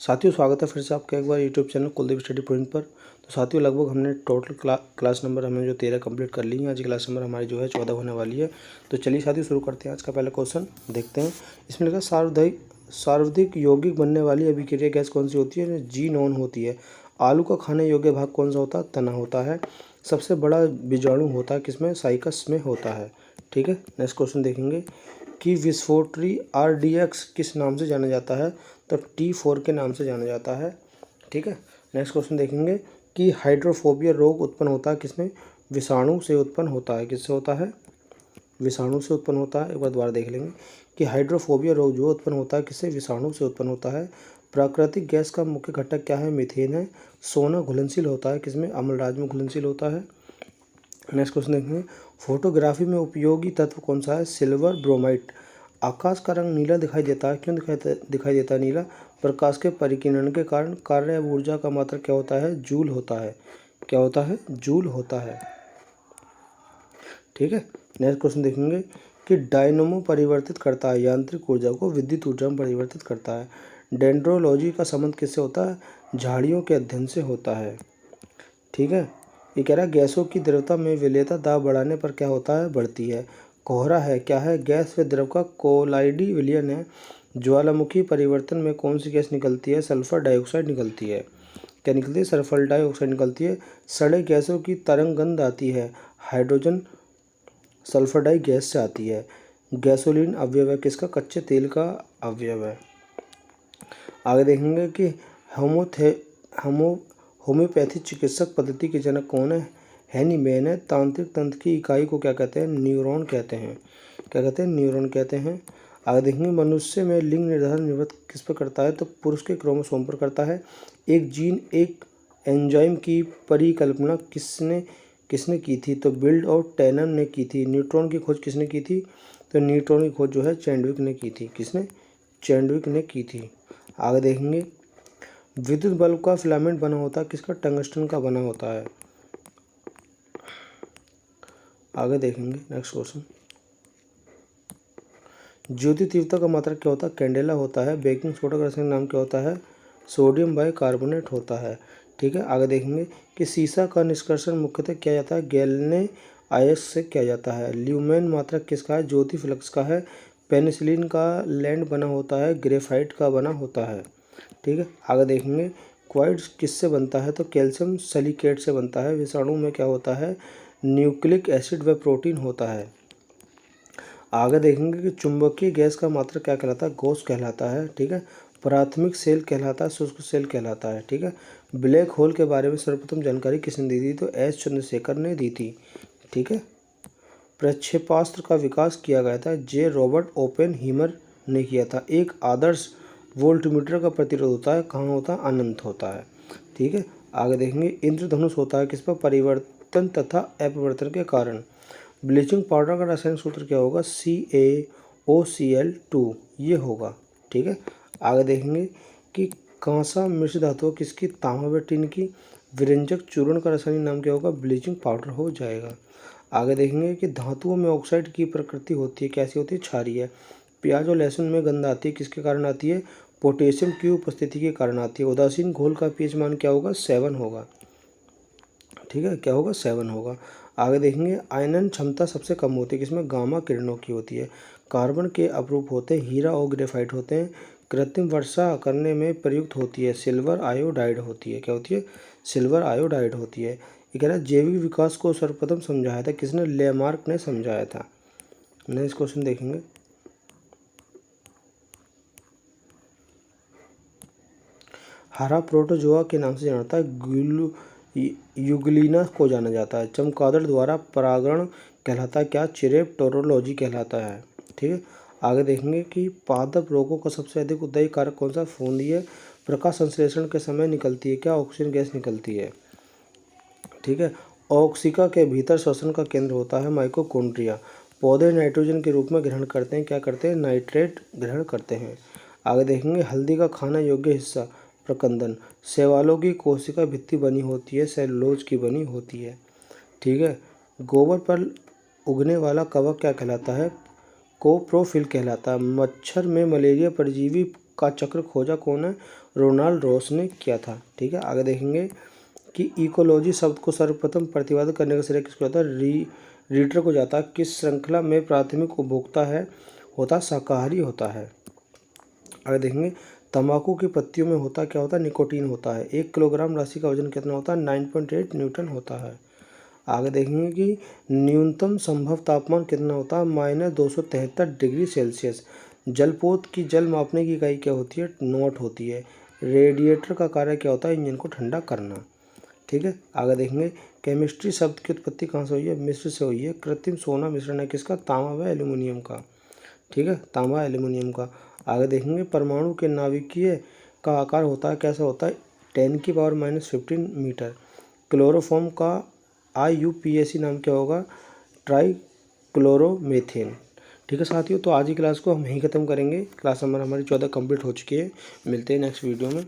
साथियों, स्वागत है फिर से आपका एक बार YouTube channel Kuldeep study point पर। तो साथियों, लगभग हमने टोटल क्लास नंबर हमने जो 13 कंप्लीट कर ली है। आज की क्लास नंबर हमारी जो है 14 होने वाली है। तो चलिए साथियों, शुरू करते हैं। आज का पहला क्वेश्चन देखते हैं। इसमें लिखा सर्वाधिक यौगिक बनने वाली अभिक्रिया गैस कौन सी होती है? ज़ीनोन होती है। आलू का खाने योग्य भाग कौन सा होता है? तना होता है। सबसे बड़ा बीजाणु होता है किसमें? साइकस में होता है। ठीक है, नेक्स्ट क्वेश्चन देखेंगे कि विस्फोटरी RDX किस नाम से जाना जाता है? तो T4 के नाम से जाना जाता है। ठीक है, नेक्स्ट क्वेश्चन देखेंगे कि हाइड्रोफोबिया रोग उत्पन्न होता है किसमें? विषाणु से उत्पन्न होता है। किससे होता है? विषाणु से उत्पन्न होता है। एक बार दोबारा देख लेंगे कि हाइड्रोफोबिया रोग जो उत्पन्न होता है किससे? विषाणु से उत्पन्न होता है। प्राकृतिक गैस का मुख्य घटक क्या है? मीथेन है। सोना घुलनशील होता है किसमें? अम्लराज में घुलनशील होता है। नेक्स्ट क्वेश्चन देखेंगे, फोटोग्राफी में उपयोगी तत्व कौन सा है? Silver bromide. आकाश का रंग नीला दिखाई देता है, क्यों दिखाई देता है नीला? प्रकाश के परिकिरण के कारण। कार्य ऊर्जा का मात्रक क्या होता है? जूल होता है। क्या होता है? जूल होता है। ठीक है, नेक्स्ट क्वेश्चन देखेंगे कि डायनमो परिवर्तित करता है यांत्रिक ऊर्जा को विद्युत ऊर्जा में परिवर्तित करता है। डेंड्रोलॉजी का संबंध किससे होता है? झाड़ियों के अध्ययन से होता है। ठीक है, ये कह रहा है गैसों की द्रव्यता में विलेयता दाब बढ़ाने पर क्या होता है? बढ़ती है। कोहरा है क्या है? गैस व द्रव का कोलाइडी विलयन है। ज्वालामुखी परिवर्तन में कौन सी गैस निकलती है? सल्फर डाइऑक्साइड निकलती है। क्या निकलती है? सल्फर डाइऑक्साइड निकलती है। सड़े गैसों की तरंग गंध आती है। हाइड्रोजन सल्फर डाई गैस से आती है। गैसोलीन अवयव है किसका? कच्चे तेल का अवयव है। आगे देखेंगे कि होमोथे होमो होम्योपैथी चिकित्सक पद्धति के जनक कौन है? हैनीमैन है। तांत्रिक तंत्र की इकाई को क्या कहते हैं? न्यूरॉन कहते हैं। क्या कहते हैं? न्यूरॉन कहते हैं। आगे देखेंगे मनुष्य में लिंग निर्धारण निर्भर किस पर करता है? तो पुरुष के क्रोमोसोम पर करता है। एक जीन एक एंजाइम की परिकल्पना किसने किसने की थी? तो बिल्ड और टैनन ने की थी। न्यूट्रॉन की खोज किसने की थी? तो न्यूट्रॉन की खोज जो है चैडविक ने की थी। किसने? चैडविक ने की थी। आगे देखेंगे विद्युत बल्ब का फिलामेंट बना होता है किसका? टंगस्टन का बना होता है। आगे देखेंगे नेक्स्ट क्वेश्चन, ज्योति तीव्रता का मात्रक क्या होता है? कैंडेला होता है। बेकिंग सोडा का रासायनिक नाम क्या होता है? सोडियम बाइकार्बोनेट होता है। ठीक है, आगे देखेंगे कि सीसा का निष्कर्षण मुख्यतः किया जाता है गैल्ने आयस से किया जाता है। ल्यूमेन मात्रक किसका है? ज्योति फ्लक्स का है। पेनिसिलिन का लैंड बना होता है, ग्रेफाइट का बना होता है। ठीक है, आगे देखेंगे क्वाइड्स किससे बनता है? तो कैल्शियम सिलिकेट से बनता है। विषाणु में क्या होता है? न्यूक्लिक एसिड व प्रोटीन होता है। आगे देखेंगे कि चुंबकीय गैस का मात्रक क्या कहलाता है? गॉस कहलाता है। ठीक है, प्राथमिक सेल कहलाता है, शुष्क सेल कहलाता है। ठीक है, ब्लैक होल के बारे में सर्वप्रथम जानकारी किसने दी थी? तो एस चंद्रशेखर ने दी थी। ठीक है, प्रक्षेपास्त्र का विकास किया गया था, जे रॉबर्ट ओपेनहीमर ने किया था। एक आदर्श वोल्टमीटर का प्रतिरोध होता है कहाँ होता है? अनंत होता है। ठीक है, आगे देखेंगे इंद्रधनुष होता है किस पर? परिवर्तन तथा अपरिवर्तन के कारण। ब्लीचिंग पाउडर का रासायनिक सूत्र क्या होगा? CaOCl2 ये होगा। ठीक है, आगे देखेंगे कि कांसा मिश्र धातु किसकी? तांबा व टिन की। विरंजक चूर्ण का रासायनिक नाम क्या होगा? ब्लीचिंग पाउडर हो जाएगा। आगे देखेंगे कि धातुओं में ऑक्साइड की प्रकृति होती है, कैसी होती है? क्षारीय। प्याज और लहसुन में गंध आती है, किसके कारण आती है? पोटेशियम की उपस्थिति के कारण आती है। उदासीन घोल का पीएच मान क्या होगा? 7 होगा। ठीक है, क्या होगा? 7 होगा। आगे देखेंगे आयनन क्षमता सबसे कम होती है किसमें? गामा किरणों की होती है। कार्बन के अपरूप होते हैं हीरा और ग्रेफाइट होते हैं। कृत्रिम वर्षा करने में प्रयुक्त होती है सिल्वर आयोडाइड होती है। क्या होती है? सिल्वर आयोडाइड होती है। ये कह रहा है जैविक विकास को सर्वप्रथम समझाया था किसने? लेमार्क ने समझाया था। नेक्स्ट क्वेश्चन देखेंगे, हरा प्रोटोजोआ के नाम से जाना जाता है। यूग्लिना को जाना जाता है। चमगादड़ द्वारा परागण कहलाता है क्या? चिरेप्टोरोलॉजी कहलाता है। ठीक है, आगे देखेंगे कि पादप रोगों का सबसे अधिक उत्दायी कारक कौन सा? फफूंदी है। प्रकाश संश्लेषण के समय निकलती है क्या? ऑक्सीजन गैस निकलती है। ठीक है, ऑक्सिका के भीतर श्वसन का केंद्र होता है माइटोकॉन्ड्रिया। पौधे नाइट्रोजन के रूप में ग्रहण करते हैं, क्या करते हैं? नाइट्रेट ग्रहण करते हैं। आगे देखेंगे हल्दी का खाना योग्य हिस्सा प्रकंदन। शैवालों की कोशिका भित्ति बनी होती है, सेलुलोज की बनी होती है। ठीक है, गोबर पर उगने वाला कवक क्या कहलाता है? कोप्रोफिल कहलाता है। मच्छर में मलेरिया परजीवी का चक्र खोजा कौन है? रोनाल्ड रॉस ने किया था। ठीक है, आगे देखेंगे कि इकोलॉजी शब्द को सर्वप्रथम प्रतिपादित करने का श्रेय किसको जाता है? रीटर को जाता है। किस श्रृंखला में प्राथमिक उपभोक्ता होता शाकाहारी होता है? आगे देखेंगे तंबाकू की पत्तियों में होता क्या होता है? निकोटीन होता है। 1 किलोग्राम राशि का वजन कितना होता है? 9.8 न्यूटन होता है। आगे देखेंगे कि न्यूनतम संभव तापमान कितना होता है? -273 डिग्री सेल्सियस। जलपोत की जल मापने की इकाई क्या होती है? नॉट होती है। रेडिएटर का कार्य क्या होता है? इंजन को ठंडा करना। ठीक है, आगे देखेंगे केमिस्ट्री शब्द की उत्पत्ति कहाँ से हुई है? मिस्र से हुई है। कृत्रिम सोना मिश्रण है किसका? तांबा व एल्यूमिनियम का। ठीक है, तांबा एल्यूमिनियम का। आगे देखेंगे परमाणु के नाभिकीय का आकार होता है कैसा होता है? 10⁻⁻15 मीटर। क्लोरोफॉर्म का IUPAC नाम क्या होगा? Try chloromethane. ठीक है साथियों, तो आज की क्लास को हम यहीं ख़त्म करेंगे। क्लास नंबर हमारी 14 कंप्लीट हो चुकी है। मिलते हैं नेक्स्ट वीडियो में।